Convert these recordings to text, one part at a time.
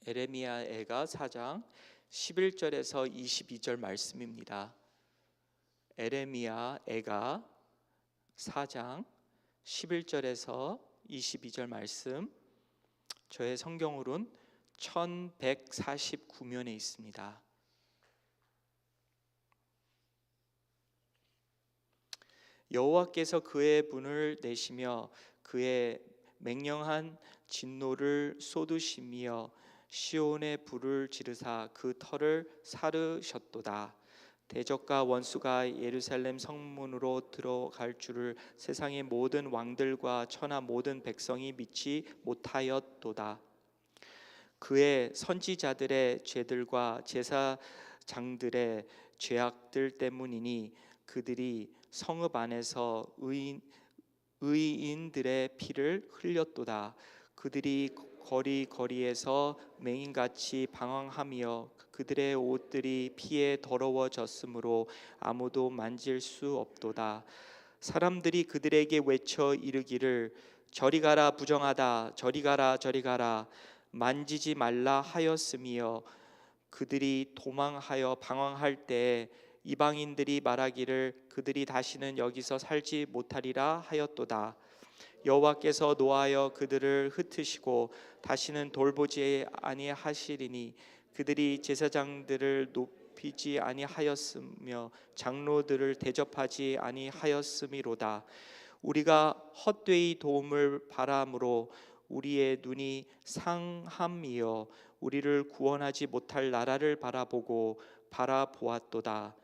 에레미야애가 4장 11절에서 22절 말씀입니다. 에레미야애가 4장 11절에서 22절 말씀, 저의 성경으로는 1149면에 있습니다. 여호와께서 그의 분을 내시며 그의 맹령한 진노를 쏟으시며 시온에 불을 지르사 그 터를 사르셨도다. 대적과 원수가 예루살렘 성문으로 들어갈 줄을 세상의 모든 왕들과 천하 모든 백성이 믿지 못하였도다. 그의 선지자들의 죄들과 제사장들의 죄악들 때문이니 그들이 성읍 안에서 의인들의 피를 흘렸도다. 그들이 거리에서 맹인같이 방황하며 그들의 옷들이 피에 더러워졌으므로 아무도 만질 수 없도다. 사람들이 그들에게 외쳐 이르기를 저리 가라 부정하다, 저리 가라 저리 가라, 만지지 말라 하였으며 그들이 도망하여 방황할 때에 이방인들이 말하기를 그들이 다시는 여기서 살지 못하리라 하였도다. 여호와께서 노하여 그들을 흩으시고 다시는 돌보지 아니하시리니 그들이 제사장들을 높이지 아니하였으며 장로들을 대접하지 아니하였음이로다. 우리가 헛되이 도움을 바람으로 우리의 눈이 상함이여 우리를 구원하지 못할 나라를 바라보았도다.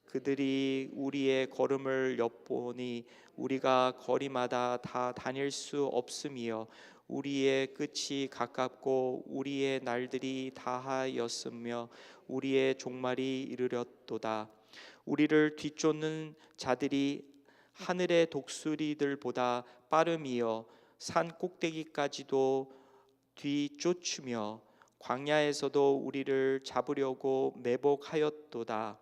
그들이 우리의 걸음을 엿보니 우리가 거리마다 다 다닐 수 없음이여 우리의 끝이 가깝고 우리의 날들이 다하였으며 우리의 종말이 이르렀도다. 우리를 뒤쫓는 자들이 하늘의 독수리들보다 빠름이여 산 꼭대기까지도 뒤쫓으며 광야에서도 우리를 잡으려고 매복하였도다.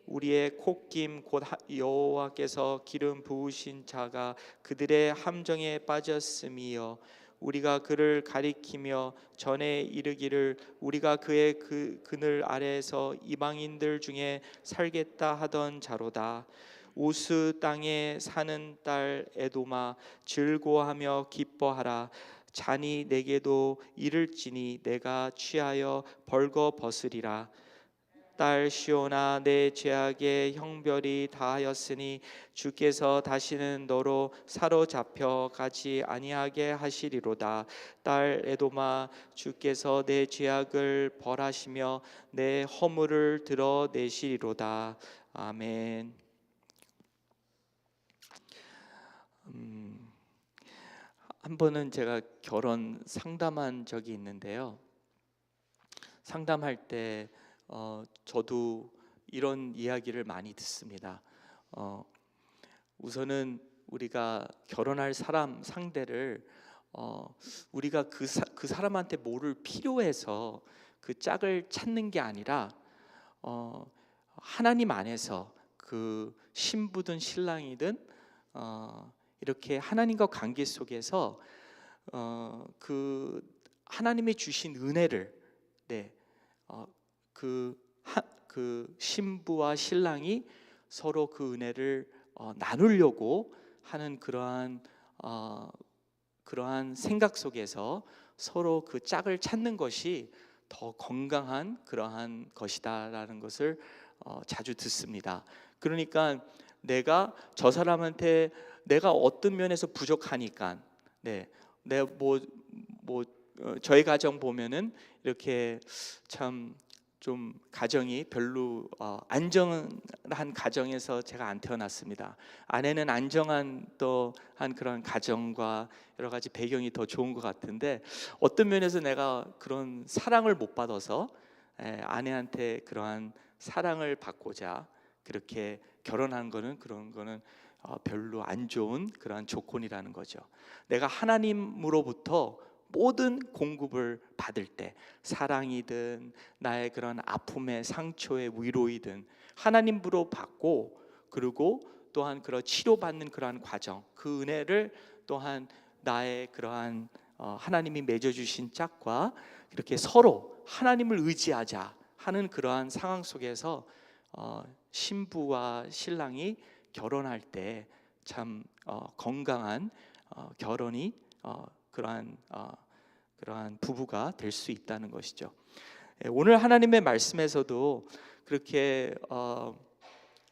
우리의 콧김 곧 여호와께서 기름 부으신 자가 그들의 함정에 빠졌음이여 우리가 그를 가리키며 전에 이르기를 우리가 그의 그늘 아래에서 이방인들 중에 살겠다 하던 자로다. 우스 땅에 사는 딸 에돔아 즐거워하며 기뻐하라. 잔이 내게도 이를지니 내가 취하여 벌거 벗으리라. 딸 시온아 내 죄악의 형벌이 다하였으니 주께서 다시는 너로 사로잡혀 가지 아니하게 하시리로다. 딸 에돔아 주께서 내 죄악을 벌하시며 내 허물을 드러내시리로다. 아멘. 한 번은 제가 결혼 상담한 적이 있는데요. 상담할 때 저도 이런 이야기를 많이 듣습니다. 우선은 우리가 결혼할 사람 상대를 우리가 그 사람한테 뭐를 필요해서 그 짝을 찾는 게 아니라 하나님 안에서 그 신부든 신랑이든 이렇게 하나님과 관계 속에서 그 하나님이 주신 은혜를 그 신부와 신랑이 서로 그 은혜를 나누려고 하는 그러한 생각 속에서 서로 그 짝을 찾는 것이 더 건강한 그러한 것이다라는 것을 자주 듣습니다. 그러니까 내가 저 사람한테 내가 어떤 면에서 부족하니까 내가 저희 가정 보면은 이렇게 참 좀 가정이 별로 안정한 가정에서 제가 안 태어났습니다. 아내는 안정한 한 그런 가정과 여러 가지 배경이 더 좋은 것 같은데 어떤 면에서 내가 그런 사랑을 못 받아서 아내한테 그러한 사랑을 받고자 그렇게 결혼한 거는 그런 거는 별로 안 좋은 그러한 조건이라는 거죠. 내가 하나님으로부터 모든 공급을 받을 때 사랑이든 나의 그런 아픔의 상처의 위로이든 하나님으로 받고 그리고 또한 그런 치료받는 그러한 과정 그 은혜를 또한 나의 그러한 하나님이 맺어주신 짝과 이렇게 서로 하나님을 의지하자 하는 그러한 상황 속에서 신부와 신랑이 결혼할 때 참 건강한 결혼이 그러한 부부가 될 수 있다는 것이죠. 오늘 하나님의 말씀에서도 그렇게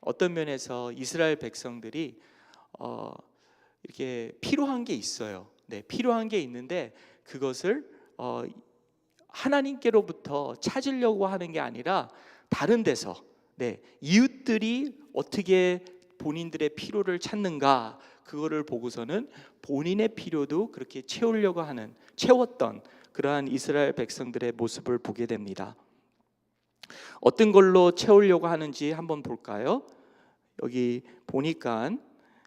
어떤 면에서 이스라엘 백성들이 이렇게 필요한 게 있어요. 네, 필요한 게 있는데 그것을 하나님께로부터 찾으려고 하는 게 아니라 다른 데서, 네, 이웃들이 어떻게 본인들의 필요를 찾는가, 그거를 보고서는 본인의 필요도 그렇게 채웠던 그러한 이스라엘 백성들의 모습을 보게 됩니다. 어떤 걸로 채우려고 하는지 한번 볼까요? 여기 보니까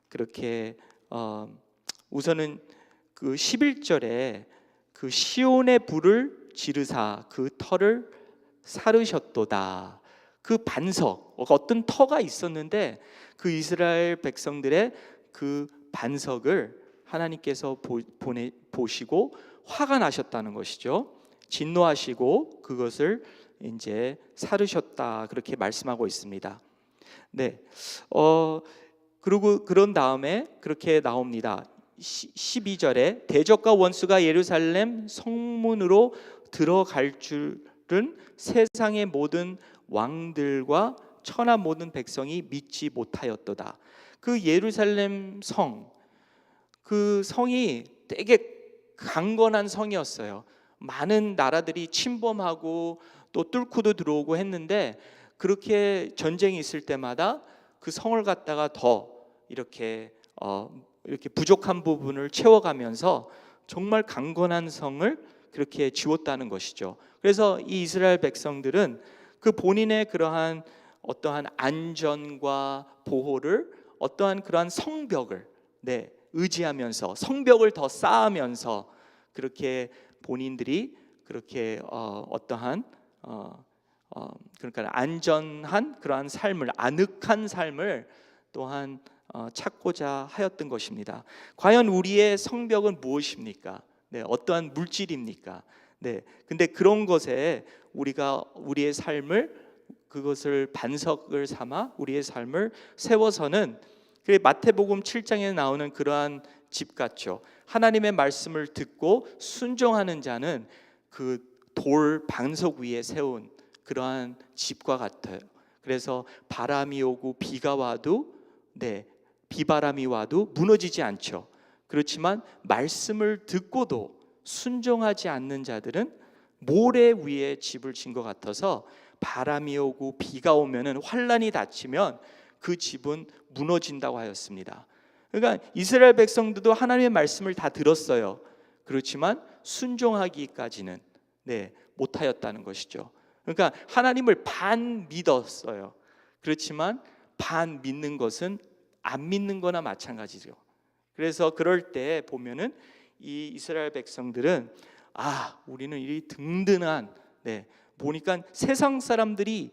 그렇게 우선은 그 11절에 그 시온의 불을 지르사 그 터를 사르셨도다. 그 반석, 어떤 터가 있었는데 그 이스라엘 백성들의 그 반석을 하나님께서 보시고 화가 나셨다는 것이죠. 진노하시고 그것을 이제 사르셨다, 그렇게 말씀하고 있습니다. 네, 그리고 그런 다음에 그렇게 나옵니다. 12절에 대적과 원수가 예루살렘 성문으로 들어갈 줄은 세상의 모든 왕들과 천하 모든 백성이 믿지 못하였도다. 그 예루살렘 성, 그 성이 되게 강건한 성이었어요. 많은 나라들이 침범하고 또 뚫고도 들어오고 했는데 그렇게 전쟁이 있을 때마다 그 성을 갖다가 더 이렇게 부족한 부분을 채워가면서 정말 강건한 성을 그렇게 지었다는 것이죠. 그래서 이 이스라엘 백성들은 그 본인의 그러한 어떠한 안전과 보호를 어떠한 그러한 성벽을 의지하면서 성벽을 더 쌓으면서 그렇게 본인들이 그렇게 어떠한 그러니까 안전한 그러한 삶을, 아늑한 삶을 또한 찾고자 하였던 것입니다. 과연 우리의 성벽은 무엇입니까? 네, 어떠한 물질입니까? 네, 근데 그런 것에 우리가 우리의 삶을, 그것을 반석을 삼아 우리의 삶을 세워서는, 그 마태복음 7장에 나오는 그러한 집 같죠. 하나님의 말씀을 듣고 순종하는 자는 그 돌 반석 위에 세운 그러한 집과 같아요. 그래서 바람이 오고 비가 와도, 비바람이 와도 무너지지 않죠. 그렇지만 말씀을 듣고도 순종하지 않는 자들은 모래 위에 집을 진 것 같아서 바람이 오고 비가 오면은, 환란이 닥치면 그 집은 무너진다고 하였습니다. 그러니까 이스라엘 백성들도 하나님의 말씀을 다 들었어요. 그렇지만 순종하기까지는 못하였다는 것이죠. 그러니까 하나님을 반 믿었어요. 그렇지만 반 믿는 것은 안 믿는 거나 마찬가지죠. 그래서 그럴 때 보면은 이 이스라엘 백성들은 우리는 이 든든한, 보니까 세상 사람들이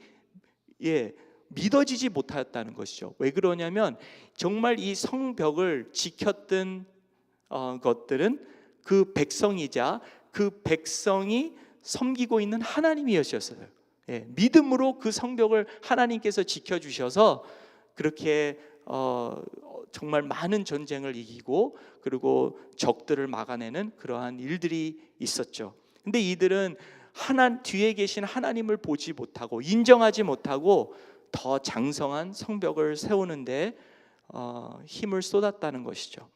믿어지지 못하였다는 것이죠. 왜 그러냐면 정말 이 성벽을 지켰던 것들은 그 백성이자 그 백성이 섬기고 있는 하나님이었어요. 믿음으로 그 성벽을 하나님께서 지켜주셔서 그렇게 정말 많은 전쟁을 이기고 그리고 적들을 막아내는 그러한 일들이 있었죠. 근데 이들은 뒤에 계신 하나님을 보지 못하고 인정하지 못하고 더 장성한 성벽을 세우는데 힘을 쏟았다는 것이죠.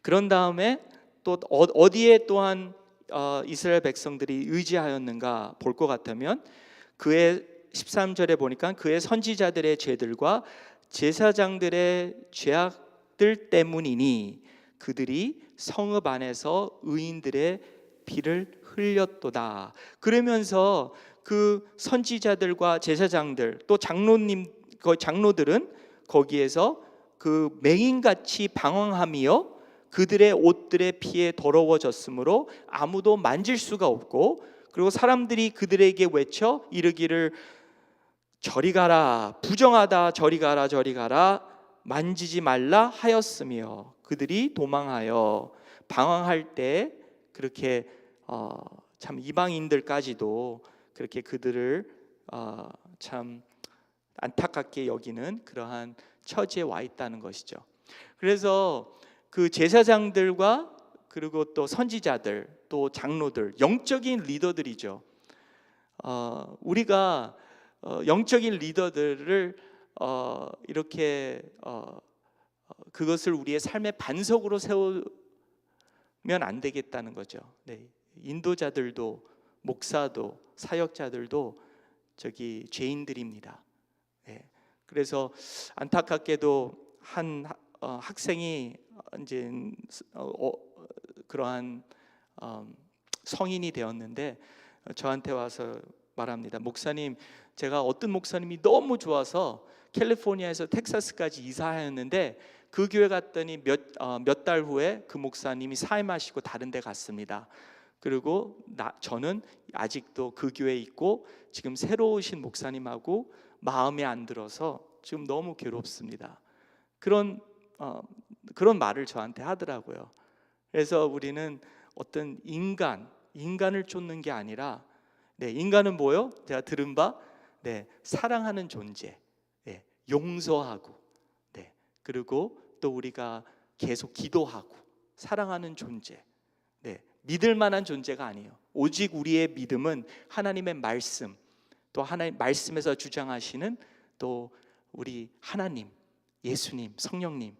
그런 다음에 또 어디에 또한 이스라엘 백성들이 의지하였는가 볼 것 같으면, 그의 13절에 보니까 그의 선지자들의 죄들과 제사장들의 죄악들 때문이니 그들이 성읍 안에서 의인들의 피를 흘렸도다. 그러면서 그 선지자들과 제사장들 또 장로들은 거기에서 그 맹인같이 방황하며 그들의 옷들의 피에 더러워졌으므로 아무도 만질 수가 없고, 그리고 사람들이 그들에게 외쳐 이르기를 저리 가라, 부정하다, 저리 가라, 저리 가라, 만지지 말라 하였으며 그들이 도망하여 방황할 때 그렇게 참 이방인들까지도 그렇게 그들을 참 안타깝게 여기는 그러한 처지에 와 있다는 것이죠. 그래서 그 제사장들과 그리고 또 선지자들, 또 장로들, 영적인 리더들이죠. 우리가 영적인 리더들을 이렇게 그것을 우리의 삶의 반석으로 세우면 안 되겠다는 거죠. 네. 인도자들도, 목사도, 사역자들도 저기 죄인들입니다. 네. 그래서 안타깝게도 한 학생이 이제 그러한 성인이 되었는데 저한테 와서 말합니다. 목사님, 제가 어떤 목사님이 너무 좋아서 캘리포니아에서 텍사스까지 이사하였는데 그 교회 갔더니 몇 달 후에 그 목사님이 사임하시고 다른 데 갔습니다. 그리고 저는 아직도 그 교회에 있고 지금 새로 오신 목사님하고 마음에 안 들어서 지금 너무 괴롭습니다. 그런 말을 저한테 하더라고요. 그래서 우리는 어떤 인간을 쫓는 게 아니라, 인간은 뭐요? 제가 들은 바, 사랑하는 존재, 용서하고, 그리고 또 우리가 계속 기도하고 사랑하는 존재, 믿을 만한 존재가 아니에요. 오직 우리의 믿음은 하나님의 말씀, 또 하나님 말씀에서 주장하시는 또 우리 하나님, 예수님, 성령님,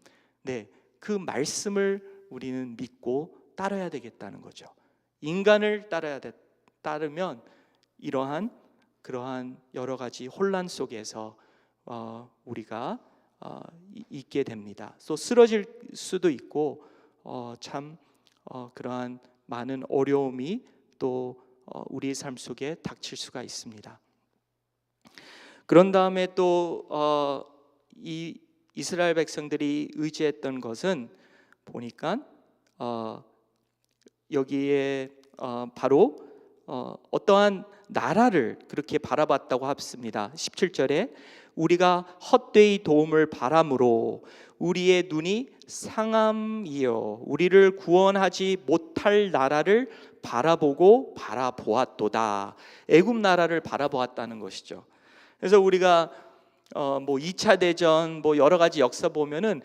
그 말씀을 우리는 믿고 따라야 되겠다는 거죠. 인간을 따르면 그러한 여러 가지 혼란 속에서 우리가 있게 됩니다. 또 쓰러질 수도 있고 그러한 많은 어려움이 또 우리의 삶 속에 닥칠 수가 있습니다. 그런 다음에 또 이 이스라엘 백성들이 의지했던 것은 보니까 여기에 바로 어떠한 나라를 그렇게 바라봤다고 합니다. 17절에 우리가 헛되이 도움을 바람으로 우리의 눈이 상함이여 우리를 구원하지 못할 나라를 바라보았도다. 애굽 나라를 바라보았다는 것이죠. 그래서 우리가 뭐 2차 대전 뭐 여러 가지 역사 보면은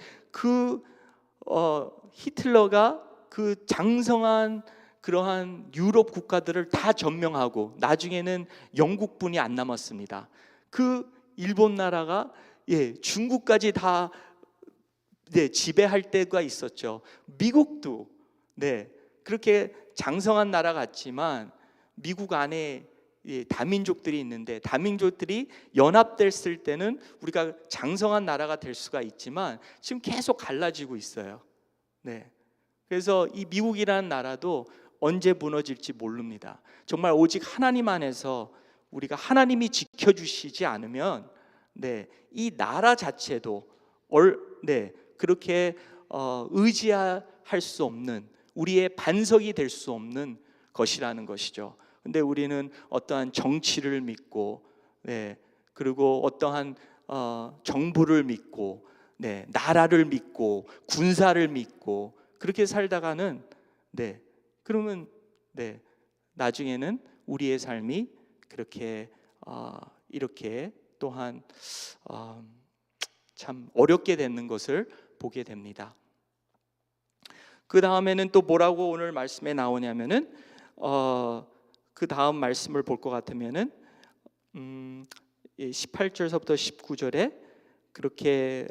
히틀러가 그 장성한 그러한 유럽 국가들을 다 점령하고 나중에는 영국뿐이 안 남았습니다. 그 일본 나라가 중국까지 다 지배할 때가 있었죠. 미국도 그렇게 장성한 나라 같지만 미국 안에 다민족들이 있는데 다민족들이 연합됐을 때는 우리가 장성한 나라가 될 수가 있지만 지금 계속 갈라지고 있어요. 그래서 이 미국이라는 나라도 언제 무너질지 모릅니다. 정말 오직 하나님 안에서 우리가 하나님이 지켜주시지 않으면 이 나라 자체도 그렇게 의지할 수 없는 우리의 반석이 될 수 없는 것이라는 것이죠. 근데 우리는 어떠한 정치를 믿고 그리고 어떠한 정부를 믿고 나라를 믿고 군사를 믿고 그렇게 살다가는 그러면 나중에는 우리의 삶이 그렇게 이렇게 또한 참 어렵게 되는 것을 보게 됩니다. 그 다음에는 또 뭐라고 오늘 말씀에 나오냐면은 그 다음 말씀을 볼 것 같으면은 18절서부터 19절에 그렇게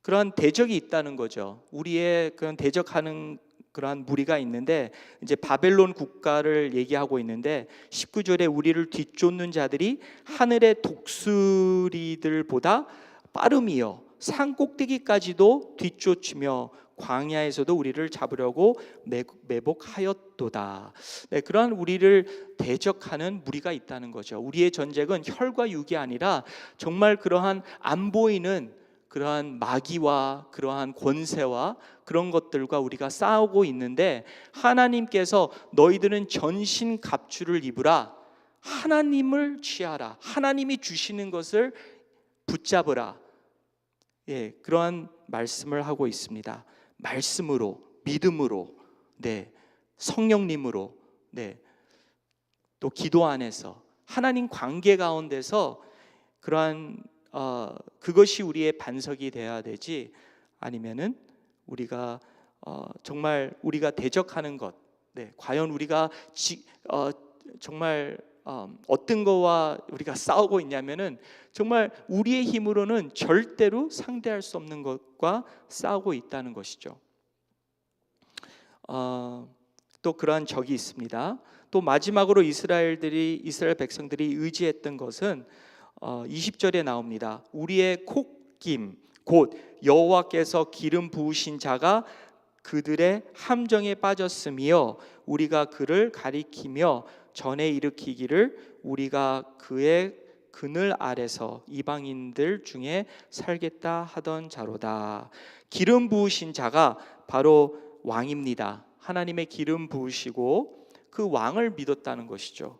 그러한 대적이 있다는 거죠. 우리의 그런 대적하는 그러한 무리가 있는데 이제 바벨론 국가를 얘기하고 있는데 19절에 우리를 뒤쫓는 자들이 하늘의 독수리들보다 빠름이요 산 꼭대기까지도 뒤쫓으며 광야에서도 우리를 잡으려고 매복하였도다. 그러한 우리를 대적하는 무리가 있다는 거죠. 우리의 전쟁은 혈과 육이 아니라 정말 그러한 안 보이는 그러한 마귀와 그러한 권세와 그런 것들과 우리가 싸우고 있는데 하나님께서 너희들은 전신 갑주를 입으라. 하나님을 취하라. 하나님이 주시는 것을 붙잡으라. 그러한 말씀을 하고 있습니다. 말씀으로 믿음으로, 성령님으로, 또 기도 안에서 하나님 관계 가운데서 그러한 그것이 우리의 반석이 되어야 되지, 아니면은 우리가 정말 우리가 대적하는 것, 과연 우리가 정말 어떤 거와 우리가 싸우고 있냐면은 정말 우리의 힘으로는 절대로 상대할 수 없는 것과 싸우고 있다는 것이죠. 또 그러한 적이 있습니다. 또 마지막으로 이스라엘 백성들이 의지했던 것은 20절에 나옵니다. 우리의 콧김 곧 여호와께서 기름 부으신 자가 그들의 함정에 빠졌으며 우리가 그를 가리키며 전에 일으키기를 우리가 그의 그늘 아래서 이방인들 중에 살겠다 하던 자로다. 기름 부으신 자가 바로 왕입니다. 하나님의 기름 부으시고 그 왕을 믿었다는 것이죠.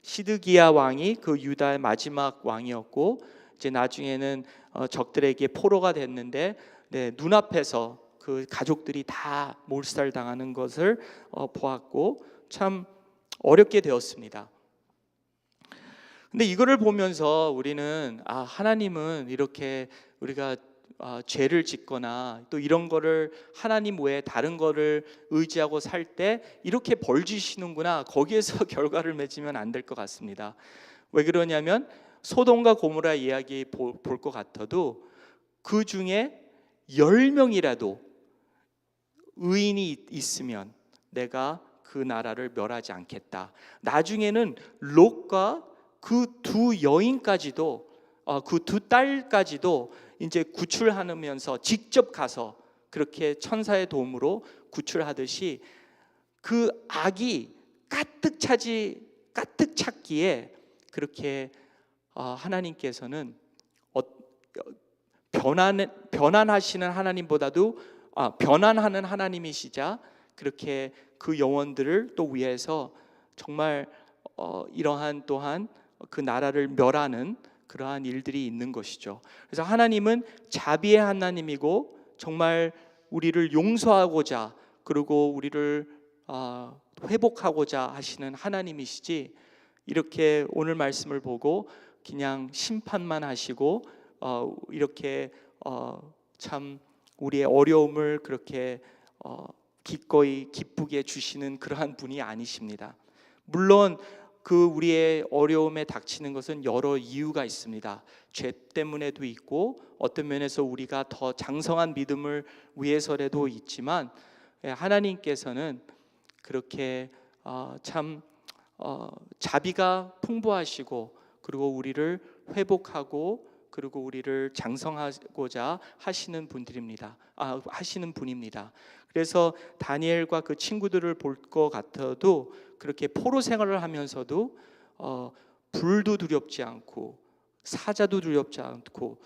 시드기야 왕이 그 유다의 마지막 왕이었고, 이제 나중에는 적들에게 포로가 됐는데 눈앞에서 그 가족들이 다 몰살당하는 것을 보았고 참 어렵게 되었습니다. 근데 이거를 보면서 우리는 하나님은 이렇게 우리가 죄를 짓거나 또 이런 거를 하나님 외에 다른 거를 의지하고 살 때 이렇게 벌 주시는구나, 거기에서 결과를 맺으면 안 될 것 같습니다. 왜 그러냐면 소돔과 고모라 이야기 볼 것 같아도 그 중에 10명이라도 의인이 있으면 내가 그 나라를 멸하지 않겠다. 나중에는 롯과 그 두 여인까지도, 그 두 딸까지도 이제 구출하면서 직접 가서 그렇게 천사의 도움으로 구출하듯이 그 악이 가득 찼기에 그렇게 하나님께서는 변환하시는 하나님보다도 변환하는 하나님이시자 그렇게 그 영혼들을 또 위해서 정말 이러한 또한 그 나라를 멸하는 그러한 일들이 있는 것이죠. 그래서 하나님은 자비의 하나님이고 정말 우리를 용서하고자 그리고 우리를 회복하고자 하시는 하나님이시지, 이렇게 오늘 말씀을 보고 그냥 심판만 하시고 이렇게 참 우리의 어려움을 그렇게 기꺼이 기쁘게 주시는 그러한 분이 아니십니다. 물론 그 우리의 어려움에 닥치는 것은 여러 이유가 있습니다. 죄 때문에도 있고 어떤 면에서 우리가 더 장성한 믿음을 위해서라도 있지만, 하나님께서는 그렇게 참 자비가 풍부하시고 그리고 우리를 회복하고 그리고 우리를 장성하고자 하시는 분입니다. 그래서 다니엘과 그 친구들을 볼 것 같아도 그렇게 포로 생활을 하면서도 불도 두렵지 않고 사자도 두렵지 않고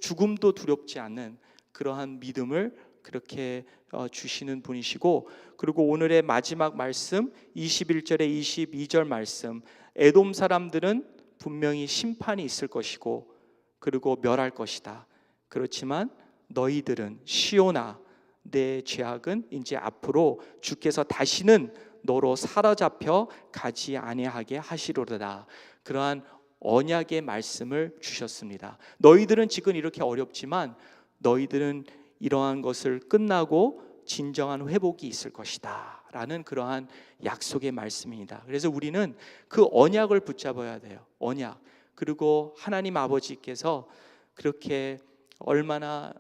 죽음도 두렵지 않는 그러한 믿음을 그렇게 주시는 분이시고, 그리고 오늘의 마지막 말씀 21절에 22절 말씀, 에돔 사람들은 분명히 심판이 있을 것이고 그리고 멸할 것이다. 그렇지만 너희들은 시온아, 내 죄악은 이제 앞으로 주께서 다시는 너로 사로잡혀 가지 아니하게 하시리로다. 그러한 언약의 말씀을 주셨습니다. 너희들은 지금 이렇게 어렵지만 너희들은 이러한 것을 끝나고 진정한 회복이 있을 것이다 라는 그러한 약속의 말씀입니다. 그래서 우리는 그 언약을 붙잡아야 돼요. 언약. 그리고 하나님 아버지께서 그렇게 얼마나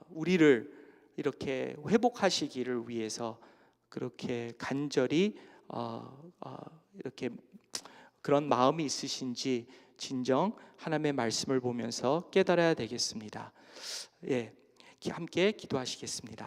우리를 이렇게 회복하시기를 위해서 그렇게 간절히 이렇게 그런 마음이 있으신지 진정 하나님의 말씀을 보면서 깨달아야 되겠습니다. 함께 기도하시겠습니다.